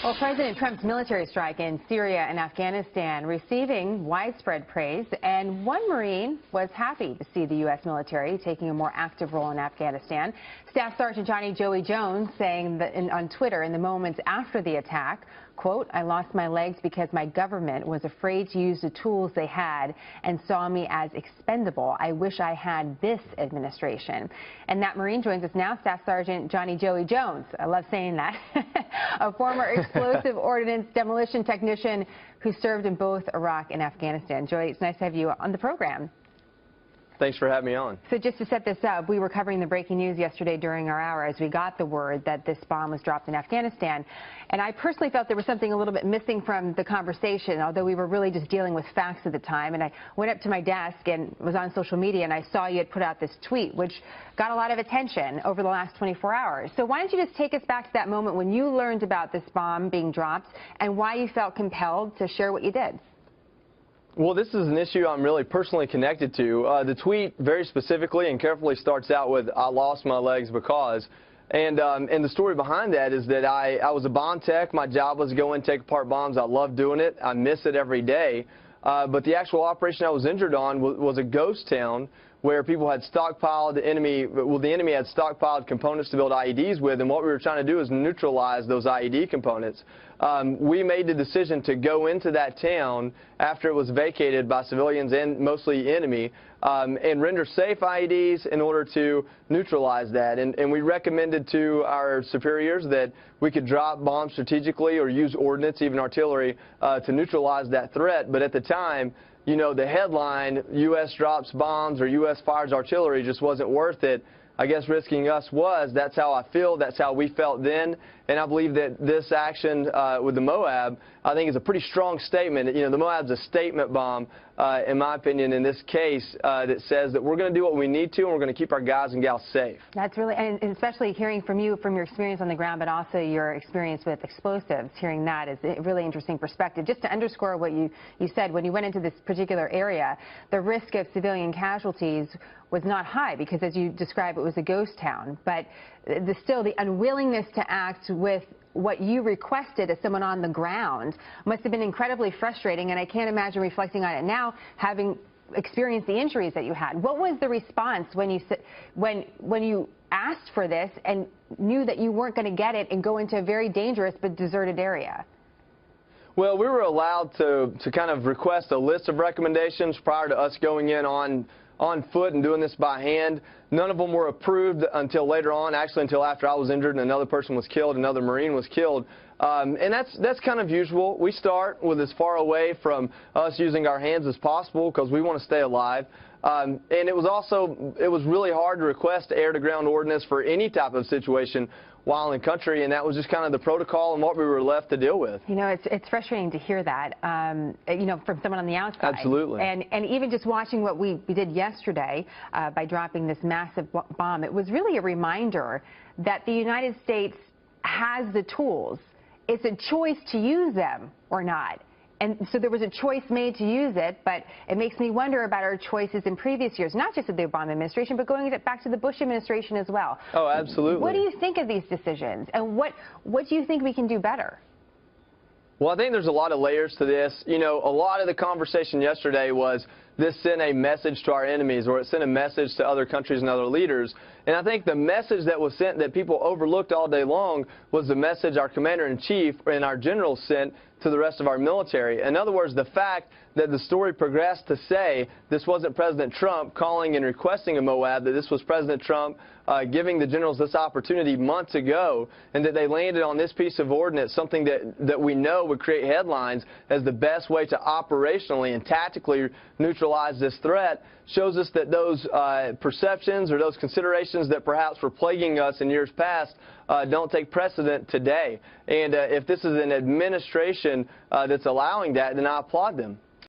Well, President Trump's military strike in Syria and Afghanistan receiving widespread praise, and one Marine was happy to see the U.S. military taking a more active role in Afghanistan. Staff Sergeant Joey Jones saying that on Twitter in the moments after the attack, quote, "I lost my legs because my government was afraid to use the tools they had and saw me as expendable. I wish I had this administration." And that Marine joins us now, Staff Sergeant Joey Jones. I love saying that. A former explosive ordnance demolition technician who served in both Iraq and Afghanistan. Joey, it's nice to have you on the program. Thanks for having me on. So just to set this up, we were covering the breaking news yesterday during our hour as we got the word that this bomb was dropped in Afghanistan. And I personally felt there was something a little bit missing from the conversation, although we were really just dealing with facts at the time. And I went up to my desk and was on social media, and I saw you had put out this tweet, which got a lot of attention over the last 24 hours. So why don't you just take us back to that moment when you learned about this bomb being dropped and why you felt compelled to share what you did? Well, this is an issue I'm really personally connected to. The tweet very specifically and carefully starts out with, "I lost my legs because." And the story behind that is that I was a bomb tech. My job was to go in and take apart bombs. I love doing it. I miss it every day. But the actual operation I was injured on was a ghost town where people had stockpiled the enemy had stockpiled components to build IEDs with, and what we were trying to do is neutralize those IED components. We made the decision to go into that town after it was vacated by civilians and mostly enemy and render safe IEDs in order to neutralize that. And we recommended to our superiors that we could drop bombs strategically or use ordnance, even artillery, to neutralize that threat. But at the time, you know, the headline, U.S. drops bombs or U.S. fires artillery, just wasn't worth it. I guess risking us was. That's how I feel. That's how we felt then. And I believe that this action with the Moab, I think, is a pretty strong statement. You know, the Moab's a statement bomb, in my opinion, in this case, that says that we're going to do what we need to, and we're going to keep our guys and gals safe. That's really, and especially hearing from you, from your experience on the ground, but also your experience with explosives, hearing that is a really interesting perspective. Just to underscore what you said, when you went into this particular area, the risk of civilian casualties was not high because, as you described, it was a ghost town. But still, the unwillingness to act with what you requested as someone on the ground must have been incredibly frustrating, and I can't imagine reflecting on it now, having experienced the injuries that you had. What was the response when you asked for this and knew that you weren't going to get it and go into a very dangerous but deserted area? Well, we were allowed to kind of request a list of recommendations prior to us going in on foot and doing this by hand. None of them were approved until later on, actually until after I was injured and another person was killed, another Marine was killed. And that's kind of usual. We start with as far away from us using our hands as possible because we want to stay alive. And it was really hard to request air-to-ground ordnance for any type of situation while in country, and that was just kind of the protocol and what we were left to deal with. You know, it's frustrating to hear that, you know, from someone on the outside. Absolutely. And even just watching what we did yesterday by dropping this massive bomb, it was really a reminder that the United States has the tools. It's a choice to use them or not. And so there was a choice made to use it, but it makes me wonder about our choices in previous years, not just of the Obama administration, but going back to the Bush administration as well. Oh, absolutely. What do you think of these decisions, and what do you think we can do better? Well, I think there's a lot of layers to this. You know, a lot of the conversation yesterday was this sent a message to our enemies, or it sent a message to other countries and other leaders. And I think the message that was sent that people overlooked all day long was the message our commander-in-chief and our generals sent to the rest of our military. In other words, the fact that the story progressed to say this wasn't President Trump calling and requesting a Moab, that this was President Trump giving the generals this opportunity months ago, and that they landed on this piece of ordnance, something that we know would create headlines as the best way to operationally and tactically neutralize this threat, shows us that those perceptions or those considerations that perhaps were plaguing us in years past don't take precedent today. And if this is an administration that's allowing that, then I applaud them.